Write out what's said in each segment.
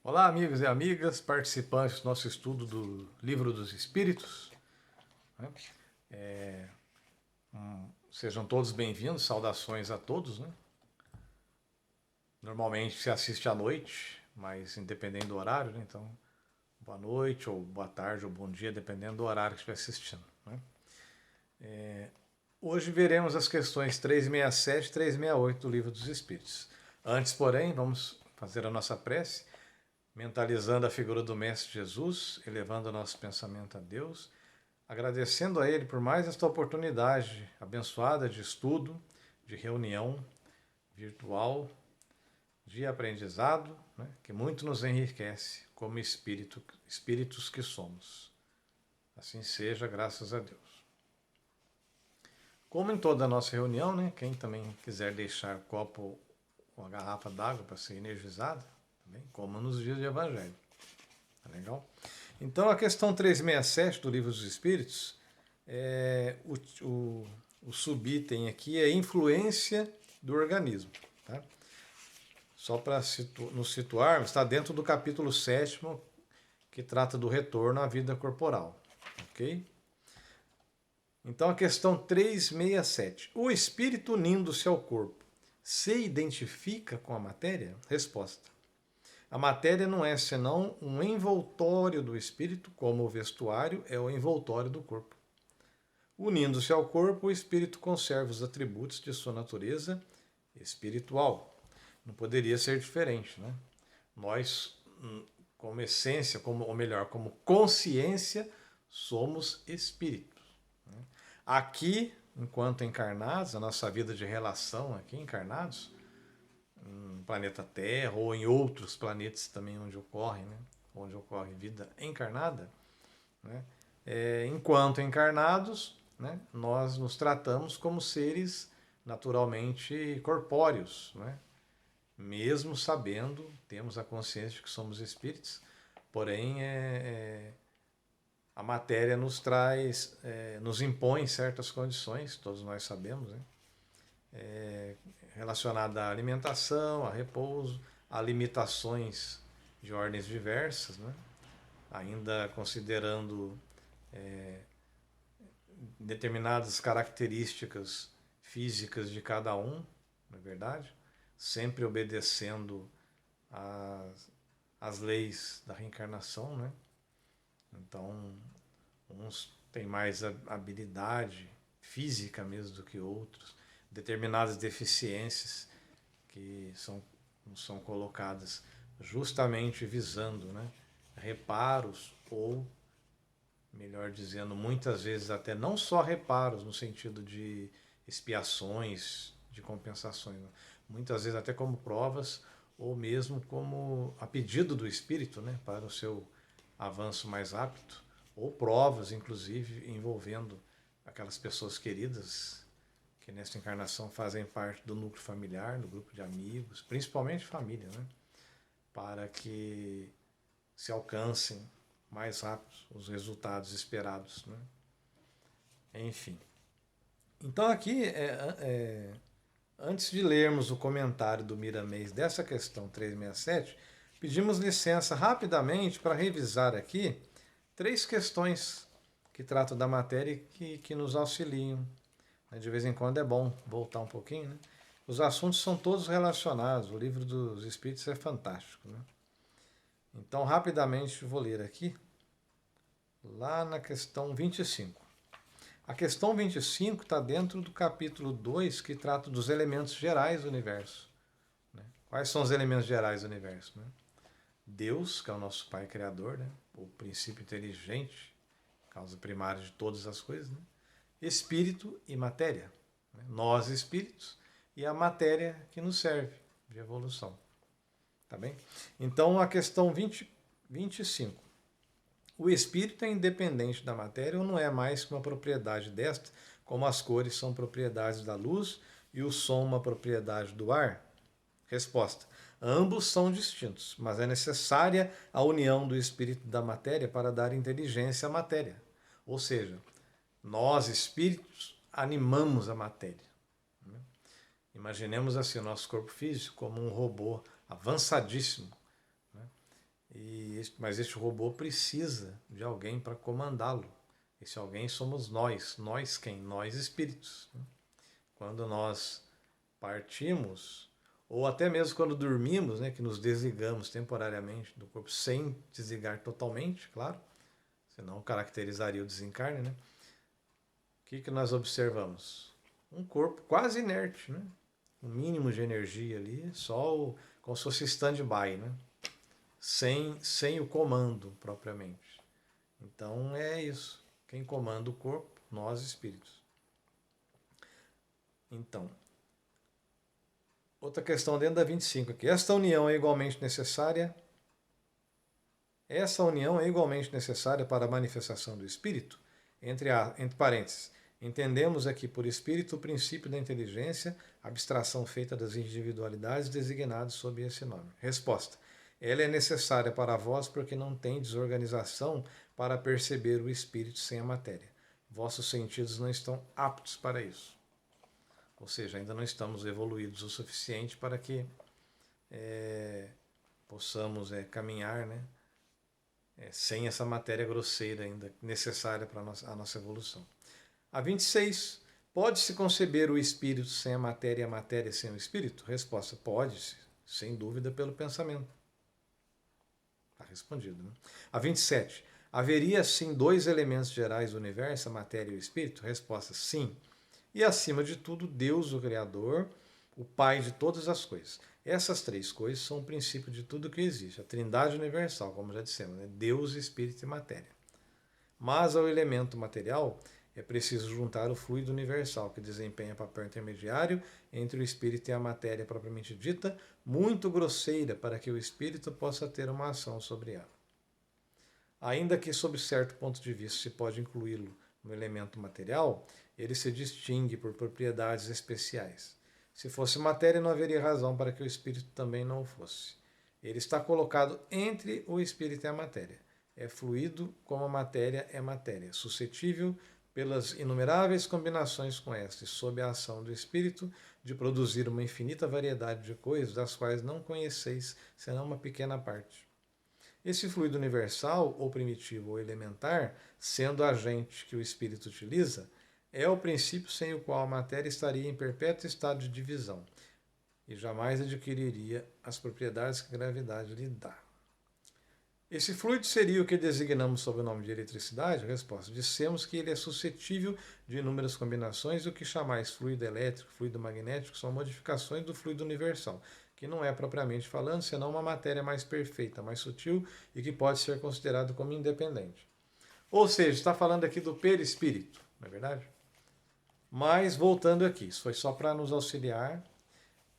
Olá, amigos e amigas, participantes do nosso estudo do Livro dos Espíritos. Né? Sejam todos bem-vindos, saudações a todos. Né? Normalmente se assiste à noite, mas independente do horário, né? Então, boa noite, ou boa tarde, ou bom dia, dependendo do horário que estiver assistindo. Né? Hoje veremos as questões 367 e 368 do Livro dos Espíritos. Antes, porém, vamos fazer a nossa prece, mentalizando a figura do Mestre Jesus, elevando o nosso pensamento a Deus, agradecendo a Ele por mais esta oportunidade abençoada de estudo, de reunião virtual, de aprendizado, né, que muito nos enriquece como espíritos que somos. Assim seja, graças a Deus. Como em toda a nossa reunião, né, quem também quiser deixar copo ou a garrafa d'água para ser energizada, também, como nos dias de Evangelho. Tá legal? Então, a questão 367 do Livro dos Espíritos, o subitem aqui é influência do organismo. Tá? Só para nos situarmos, está dentro do capítulo 7º, que trata do retorno à vida corporal. Ok? Então, a questão 367. O espírito unindo-se ao corpo se identifica com a matéria? Resposta. A matéria não é senão um envoltório do espírito, como o vestuário é o envoltório do corpo. Unindo-se ao corpo, o espírito conserva os atributos de sua natureza espiritual. Não poderia ser diferente, né? Nós, como essência, ou melhor, como consciência, somos espíritos. Aqui, enquanto encarnados, a nossa vida de relação aqui, encarnados, no planeta Terra ou em outros planetas também onde ocorre, né? Onde ocorre vida encarnada, né? Enquanto encarnados, né? Nós nos tratamos como seres naturalmente corpóreos, né? Mesmo sabendo, temos a consciência de que somos espíritos, porém a matéria nos traz, nos impõe certas condições, todos nós sabemos, né? Relacionada à alimentação, a repouso, a limitações de ordens diversas, né? Ainda considerando determinadas características físicas de cada um, não é verdade? Sempre obedecendo às leis da reencarnação, né? Então, uns têm mais habilidade física mesmo do que outros, determinadas deficiências que são colocadas justamente visando, né, reparos ou, melhor dizendo, muitas vezes até não só reparos no sentido de expiações, de compensações, né? Muitas vezes até como provas ou mesmo como a pedido do espírito, né, para o seu avanço mais rápido, ou provas, inclusive, envolvendo aquelas pessoas queridas que nesta encarnação fazem parte do núcleo familiar, do grupo de amigos, principalmente família, né? Para que se alcancem mais rápido os resultados esperados, né? Enfim. Então aqui, antes de lermos o comentário do Miramês dessa questão 367, pedimos licença rapidamente para revisar aqui 3 questões que tratam da matéria e que nos auxiliam. De vez em quando é bom voltar um pouquinho, né? Os assuntos são todos relacionados, o livro dos Espíritos é fantástico, né? Então, rapidamente, vou ler aqui, lá na questão 25. A questão 25 está dentro do capítulo 2, que trata dos elementos gerais do universo. Né? Quais são os elementos gerais do universo? Né? Deus, que é o nosso Pai Criador, né? O princípio inteligente, causa primária de todas as coisas, né? Espírito e matéria. Né? Nós, espíritos, e a matéria que nos serve de evolução. Tá bem? Então, a questão 25. O espírito é independente da matéria ou não é mais que uma propriedade desta, como as cores são propriedades da luz e o som uma propriedade do ar? Resposta. Ambos são distintos, mas é necessária a união do espírito e da matéria para dar inteligência à matéria. Ou seja, nós, espíritos, animamos a matéria. Imaginemos assim o nosso corpo físico como um robô avançadíssimo, né? Mas este robô precisa de alguém para comandá-lo. Esse alguém somos nós. Nós quem? Nós espíritos. Quando nós partimos, ou até mesmo quando dormimos, né, que nos desligamos temporariamente do corpo, sem desligar totalmente, claro, senão caracterizaria o desencarne, né? O que nós observamos? Um corpo quase inerte, né? Um mínimo de energia ali, só como se fosse stand-by, né? Sem o comando propriamente. Então é isso. Quem comanda o corpo? Nós espíritos. Então, outra questão dentro da 25 aqui. Essa união é igualmente necessária para a manifestação do espírito? Entre parênteses, entendemos aqui por espírito o princípio da inteligência, abstração feita das individualidades designadas sob esse nome. Resposta. Ela é necessária para vós porque não tem desorganização para perceber o espírito sem a matéria. Vossos sentidos não estão aptos para isso. Ou seja, ainda não estamos evoluídos o suficiente para que possamos caminhar, né, sem essa matéria grosseira ainda necessária para a nossa evolução. A 26. Pode-se conceber o espírito sem a matéria e a matéria sem o espírito? Resposta. Pode-se, sem dúvida, pelo pensamento. Está respondido, né? A 27. Haveria, sim, dois elementos gerais do universo, a matéria e o espírito? Resposta. Sim. E, acima de tudo, Deus, o Criador, o Pai de todas as coisas. Essas três coisas são o princípio de tudo que existe. A trindade universal, como já dissemos, né? Deus, Espírito e matéria. Mas ao elemento material é preciso juntar o fluido universal, que desempenha papel intermediário entre o espírito e a matéria propriamente dita, muito grosseira para que o espírito possa ter uma ação sobre ela. Ainda que, sob certo ponto de vista, se pode incluí-lo no elemento material, ele se distingue por propriedades especiais. Se fosse matéria, não haveria razão para que o espírito também não o fosse. Ele está colocado entre o espírito e a matéria. É fluido como a matéria é matéria, suscetível pelas inumeráveis combinações com esta, sob a ação do espírito, de produzir uma infinita variedade de coisas, das quais não conheceis senão uma pequena parte. Esse fluido universal, ou primitivo ou elementar, sendo agente que o espírito utiliza, é o princípio sem o qual a matéria estaria em perpétuo estado de divisão e jamais adquiriria as propriedades que a gravidade lhe dá. Esse fluido seria o que designamos sob o nome de eletricidade? Resposta. Dissemos que ele é suscetível de inúmeras combinações, o que chamais fluido elétrico, fluido magnético, são modificações do fluido universal, que não é propriamente falando, senão uma matéria mais perfeita, mais sutil e que pode ser considerado como independente. Ou seja, está falando aqui do perispírito, não é verdade? Mas, voltando aqui, isso foi só para nos auxiliar.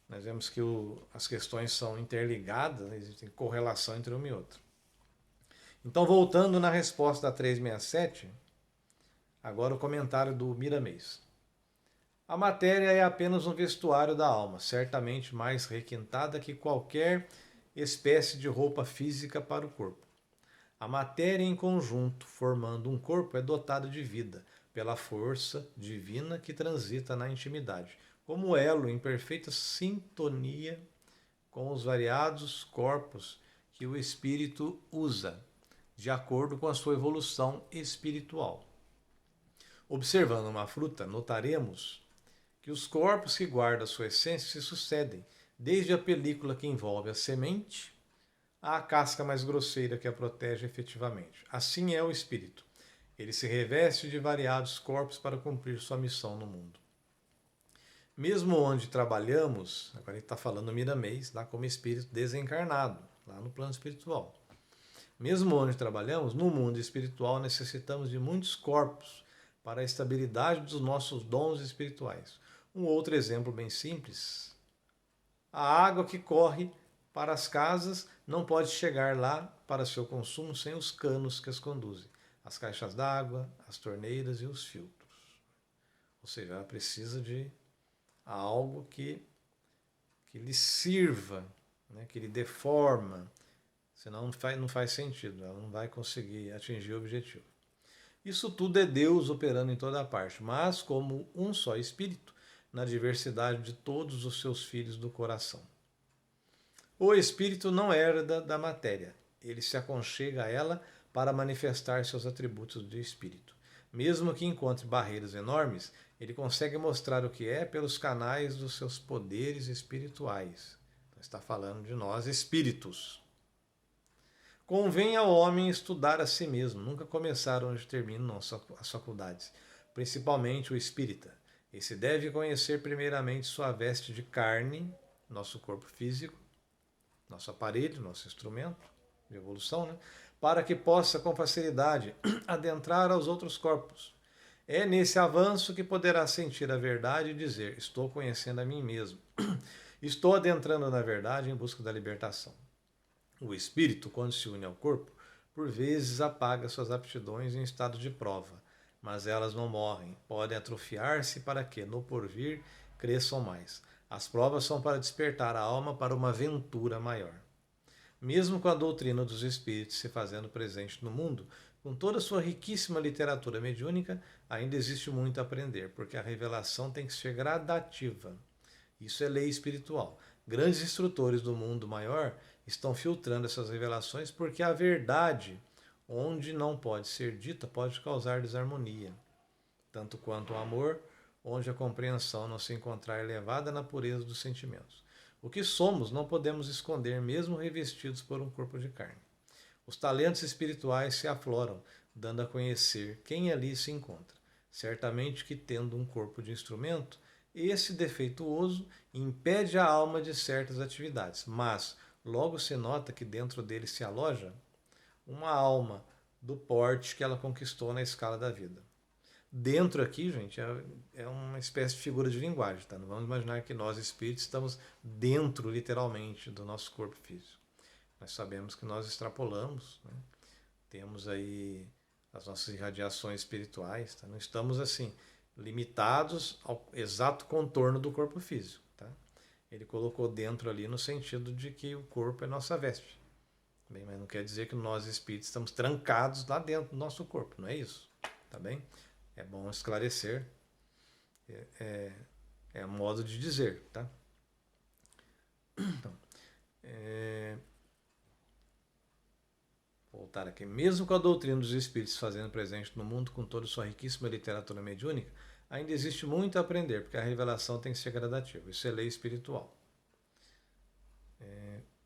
Nós vemos que as questões são interligadas, existe correlação entre uma e outra. Então, voltando na resposta da 367, agora o comentário do Miramês. A matéria é apenas um vestuário da alma, certamente mais requintada que qualquer espécie de roupa física para o corpo. A matéria em conjunto, formando um corpo, é dotada de vida, pela força divina que transita na intimidade, como elo em perfeita sintonia com os variados corpos que o espírito usa, de acordo com a sua evolução espiritual. Observando uma fruta, notaremos que os corpos que guardam a sua essência se sucedem, desde a película que envolve a semente à casca mais grosseira que a protege efetivamente. Assim é o espírito. Ele se reveste de variados corpos para cumprir sua missão no mundo. Mesmo onde trabalhamos, agora ele está falando Miramês, lá como espírito desencarnado, lá no plano espiritual. Mesmo onde trabalhamos, no mundo espiritual necessitamos de muitos corpos para a estabilidade dos nossos dons espirituais. Um outro exemplo bem simples. A água que corre para as casas não pode chegar lá para seu consumo sem os canos que as conduzem. As caixas d'água, as torneiras e os filtros. Ou seja, ela precisa de algo que lhe sirva, né, que lhe dê forma, senão não faz sentido, ela não vai conseguir atingir o objetivo. Isso tudo é Deus operando em toda parte, mas como um só Espírito, na diversidade de todos os seus filhos do coração. O Espírito não herda da matéria, ele se aconchega a ela para manifestar seus atributos de espírito. Mesmo que encontre barreiras enormes, ele consegue mostrar o que é pelos canais dos seus poderes espirituais. Então, está falando de nós, espíritos. Convém ao homem estudar a si mesmo, nunca começar onde terminam as faculdades, principalmente o espírita. Esse deve conhecer primeiramente sua veste de carne, nosso corpo físico, nosso aparelho, nosso instrumento de evolução, né? Para que possa com facilidade adentrar aos outros corpos. É nesse avanço que poderá sentir a verdade e dizer: estou conhecendo a mim mesmo. Estou adentrando na verdade em busca da libertação. O espírito, quando se une ao corpo, por vezes apaga suas aptidões em estado de prova, mas elas não morrem, podem atrofiar-se para que, no porvir, cresçam mais. As provas são para despertar a alma para uma aventura maior. Mesmo com a doutrina dos espíritos se fazendo presente no mundo, com toda a sua riquíssima literatura mediúnica, ainda existe muito a aprender, porque a revelação tem que ser gradativa. Isso é lei espiritual. Grandes instrutores do mundo maior estão filtrando essas revelações porque a verdade, onde não pode ser dita, pode causar desarmonia. Tanto quanto o amor, onde a compreensão não se encontrar elevada na pureza dos sentimentos. O que somos não podemos esconder, mesmo revestidos por um corpo de carne. Os talentos espirituais se afloram, dando a conhecer quem ali se encontra. Certamente que, tendo um corpo de instrumento, esse defeituoso impede a alma de certas atividades, mas logo se nota que dentro dele se aloja uma alma do porte que ela conquistou na escala da vida. Dentro aqui, gente, é uma espécie de figura de linguagem, tá? Não vamos imaginar que nós, espíritos, estamos dentro, literalmente, do nosso corpo físico. Nós sabemos que nós extrapolamos, né? Temos aí as nossas irradiações espirituais, tá? Não estamos, assim, limitados ao exato contorno do corpo físico, tá? Ele colocou dentro ali no sentido de que o corpo é nossa veste. Bem, mas não quer dizer que nós, espíritos, estamos trancados lá dentro do nosso corpo, não é isso, tá bem? É bom esclarecer, é um modo de dizer, tá? Então, voltar aqui. Mesmo com a doutrina dos espíritos fazendo presente no mundo com toda sua riquíssima literatura mediúnica, ainda existe muito a aprender, porque a revelação tem que ser gradativa. Isso é lei espiritual.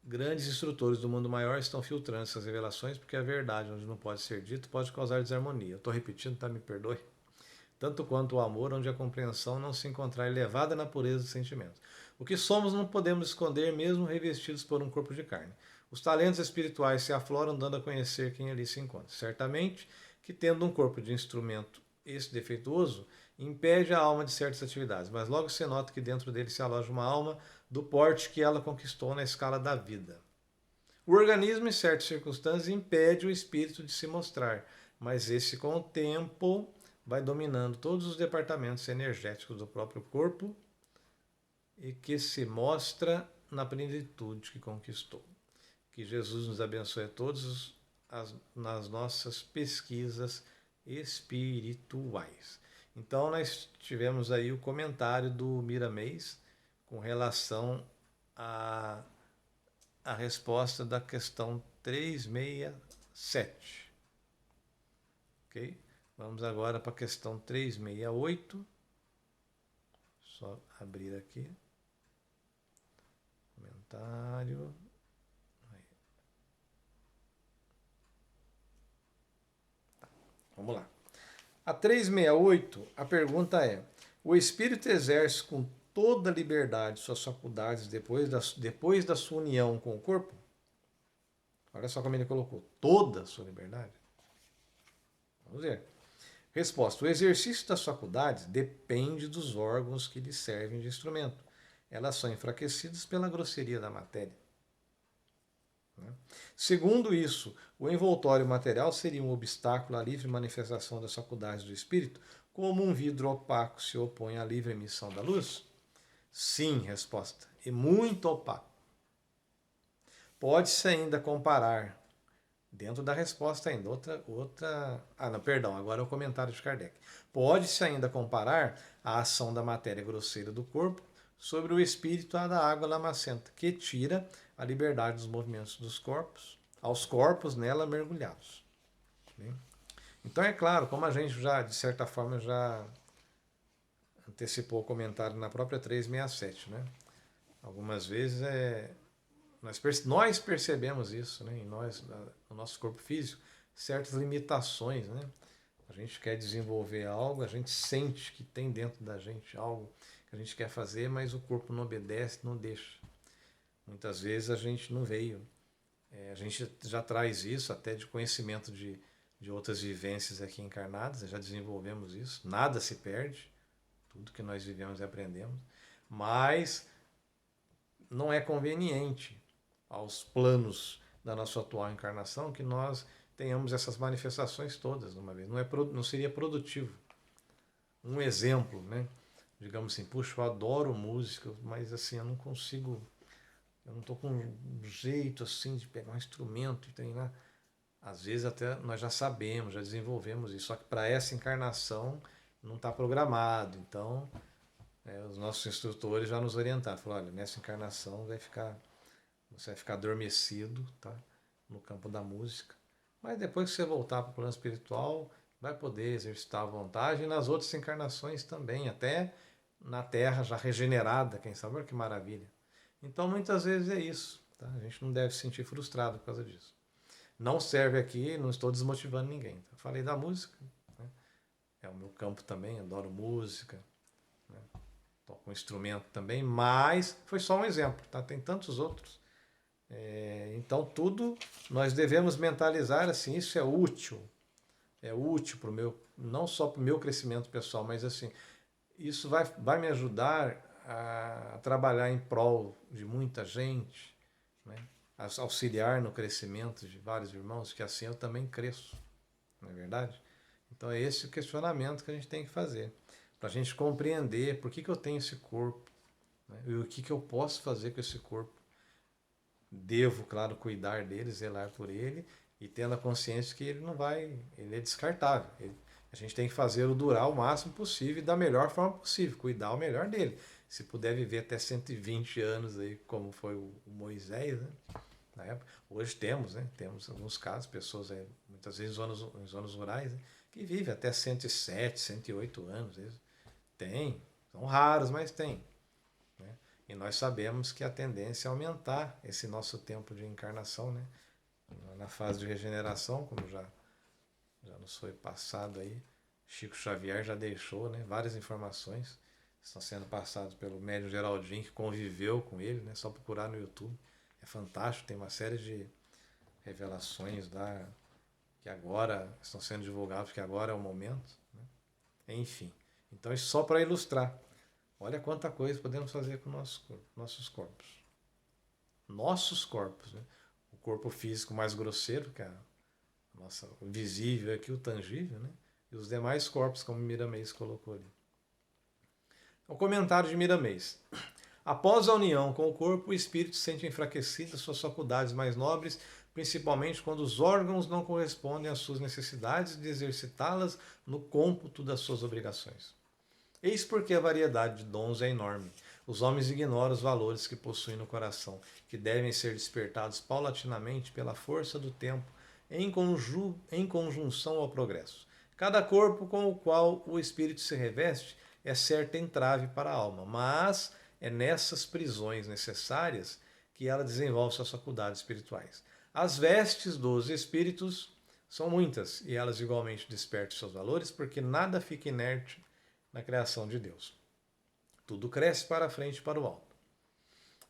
Grandes instrutores do mundo maior estão filtrando essas revelações, porque a verdade, onde não pode ser dito, pode causar desarmonia. Eu estou repetindo, tá? Me perdoe. Tanto quanto o amor, onde a compreensão não se encontrar elevada na pureza dos sentimentos. O que somos não podemos esconder, mesmo revestidos por um corpo de carne. Os talentos espirituais se afloram, dando a conhecer quem ali se encontra. Certamente que, tendo um corpo de instrumento esse defeituoso, impede a alma de certas atividades, mas logo se nota que dentro dele se aloja uma alma do porte que ela conquistou na escala da vida. O organismo, em certas circunstâncias, impede o espírito de se mostrar, mas esse, com o tempo, vai dominando todos os departamentos energéticos do próprio corpo e que se mostra na plenitude que conquistou. Que Jesus nos abençoe a todos nas nossas pesquisas espirituais. Então, nós tivemos aí o comentário do Miramês com relação à resposta da questão 367. Ok? Vamos agora para a questão 368. Só abrir aqui. Comentário. Aí. Tá. Vamos lá. A 368, a pergunta é: o espírito exerce com toda a liberdade suas faculdades depois da sua união com o corpo? Olha só como ele colocou: toda a sua liberdade. Vamos ver. Resposta: o exercício das faculdades depende dos órgãos que lhe servem de instrumento. Elas são enfraquecidas pela grosseria da matéria. Segundo isso, o envoltório material seria um obstáculo à livre manifestação das faculdades do espírito, como um vidro opaco se opõe à livre emissão da luz? Sim, resposta. E muito opaco. Pode-se ainda comparar, dentro da resposta ainda, agora é o comentário de Kardec. Pode-se ainda comparar a ação da matéria grosseira do corpo sobre o espírito à da água lamacenta, que tira a liberdade dos movimentos dos corpos aos corpos nela mergulhados. Né? Então é claro, como a gente já, de certa forma, já antecipou o comentário na própria 367, né? Algumas vezes nós percebemos isso, né? No nosso corpo físico, certas limitações, né? A gente quer desenvolver algo, a gente sente que tem dentro da gente algo que a gente quer fazer, mas o corpo não obedece, não deixa. Muitas vezes a gente não veio. A gente já traz isso até de conhecimento de outras vivências aqui encarnadas, já desenvolvemos isso. Nada se perde, tudo que nós vivemos e aprendemos, mas não é conveniente aos planos da nossa atual encarnação que nós tenhamos essas manifestações todas de uma vez. Não seria produtivo. Um exemplo, né? Digamos assim, puxa, eu adoro música, mas assim, eu não consigo, eu não estou com um jeito assim de pegar um instrumento e treinar. Às vezes até nós já sabemos, já desenvolvemos isso, só que para essa encarnação não está programado. Então, os nossos instrutores já nos orientaram, falaram, olha, nessa encarnação você vai ficar adormecido, tá? No campo da música. Mas depois que você voltar para o plano espiritual, vai poder exercitar a vontade e nas outras encarnações também, até na Terra já regenerada, quem sabe, olha que maravilha. Então muitas vezes é isso, tá? A gente não deve se sentir frustrado por causa disso. Não serve aqui, não estou desmotivando ninguém. Eu falei da música, né? É o meu campo também, adoro música, né? Toco um instrumento também, mas foi só um exemplo, tá? Tem tantos outros. Então tudo nós devemos mentalizar assim, isso é útil para o meu, não só para o meu crescimento pessoal, mas assim, isso vai me ajudar a trabalhar em prol de muita gente, né? Auxiliar no crescimento de vários irmãos, que assim eu também cresço, não é verdade? Então é esse o questionamento que a gente tem que fazer, para a gente compreender por que eu tenho esse corpo, né? E o que eu posso fazer com esse corpo. Devo, claro, cuidar dele, zelar por ele, e tendo a consciência que ele não vai, ele é descartável. A gente tem que fazê-lo durar o máximo possível e da melhor forma possível, cuidar o melhor dele. Se puder viver até 120 anos aí, como foi o Moisés, né? Na época. Hoje temos, né? Temos alguns casos, pessoas muitas vezes em zonas rurais, né? Que vivem até 107, 108 anos. Tem, são raros, mas tem. Né? E nós sabemos que a tendência é aumentar esse nosso tempo de encarnação, né? Na fase de regeneração, como já nos foi passado aí. Chico Xavier já deixou, né, várias informações estão sendo passadas pelo médium Geraldinho, que conviveu com ele, né, só procurar no YouTube. É fantástico, tem uma série de revelações que agora estão sendo divulgadas, que agora é o momento. Né? Enfim, então isso só para ilustrar. Olha quanta coisa podemos fazer com nossos corpos. Nossos corpos, né? O corpo físico mais grosseiro, que é o visível aqui, o tangível, né? E os demais corpos, como Miramês colocou ali. O comentário de Miramês. Após a união com o corpo, o espírito sente enfraquecidas suas faculdades mais nobres, principalmente quando os órgãos não correspondem às suas necessidades de exercitá-las no cômputo das suas obrigações. Eis porque a variedade de dons é enorme. Os homens ignoram os valores que possuem no coração, que devem ser despertados paulatinamente pela força do tempo, em conjunção ao progresso. Cada corpo com o qual o espírito se reveste é certa entrave para a alma, mas é nessas prisões necessárias que ela desenvolve suas faculdades espirituais. As vestes dos espíritos são muitas e elas igualmente despertam seus valores, porque nada fica inerte na criação de Deus. Tudo cresce para frente e para o alto.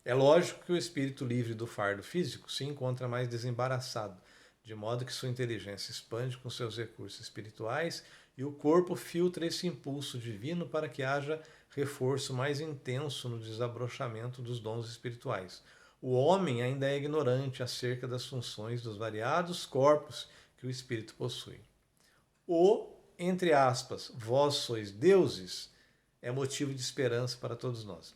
É lógico que o espírito livre do fardo físico se encontra mais desembaraçado, de modo que sua inteligência expande com seus recursos espirituais e o corpo filtra esse impulso divino para que haja reforço mais intenso no desabrochamento dos dons espirituais. O homem ainda é ignorante acerca das funções dos variados corpos que o espírito possui. O, entre aspas, vós sois deuses, é motivo de esperança para todos nós.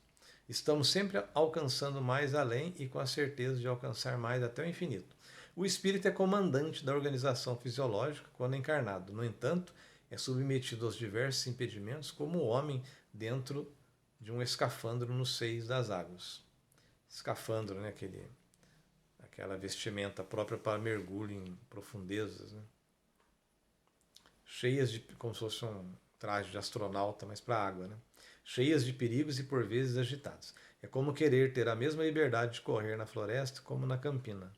Estamos sempre alcançando mais além e com a certeza de alcançar mais até o infinito. O espírito é comandante da organização fisiológica quando encarnado. No entanto, é submetido aos diversos impedimentos como o homem dentro de um escafandro nos seios das águas. Escafandro, né? aquela vestimenta própria para mergulho em profundezas, né? Cheias de, como se fosse um traje de astronauta, mas para a água, né? Cheias de perigos e por vezes agitadas. É como querer ter a mesma liberdade de correr na floresta como na campina.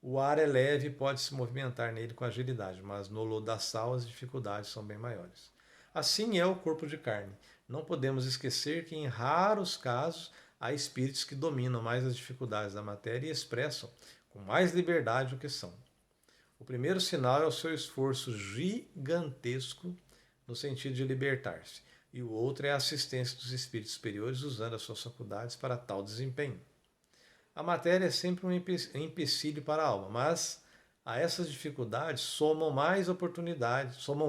O ar é leve e pode se movimentar nele com agilidade, mas no lodaçal as dificuldades são bem maiores. Assim é o corpo de carne. Não podemos esquecer que, em raros casos, há espíritos que dominam mais as dificuldades da matéria e expressam com mais liberdade o que são. O primeiro sinal é o seu esforço gigantesco no sentido de libertar-se, e o outro é a assistência dos espíritos superiores usando as suas faculdades para tal desempenho. A matéria é sempre um empecilho para a alma, mas a essas dificuldades somam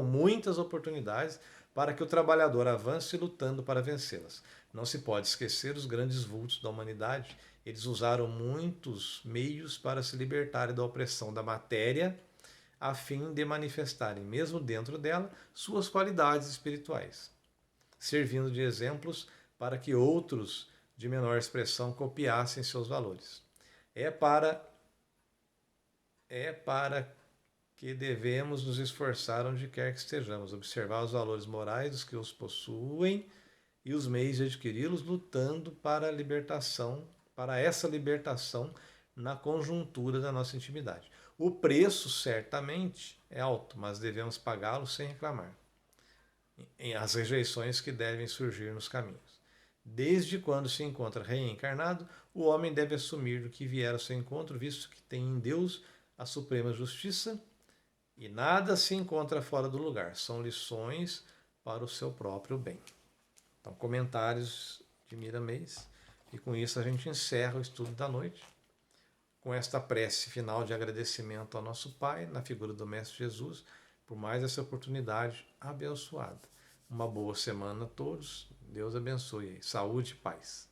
muitas oportunidades para que o trabalhador avance lutando para vencê-las. Não se pode esquecer os grandes vultos da humanidade. Eles usaram muitos meios para se libertarem da opressão da matéria, a fim de manifestarem, mesmo dentro dela, suas qualidades espirituais, servindo de exemplos para que outros de menor expressão copiassem seus valores. É para que devemos nos esforçar onde quer que estejamos, observar os valores morais dos que os possuem e os meios de adquiri-los, lutando para a libertação, para essa libertação na conjuntura da nossa intimidade. O preço certamente é alto, mas devemos pagá-lo sem reclamar. As rejeições que devem surgir nos caminhos. Desde quando se encontra reencarnado, o homem deve assumir do que vier ao seu encontro, visto que tem em Deus a suprema justiça e nada se encontra fora do lugar. São lições para o seu próprio bem. Então, comentários de Miramês. E com isso a gente encerra o estudo da noite, com esta prece final de agradecimento ao nosso Pai, na figura do Mestre Jesus, por mais essa oportunidade abençoada. Uma boa semana a todos. Deus abençoe. Saúde e paz.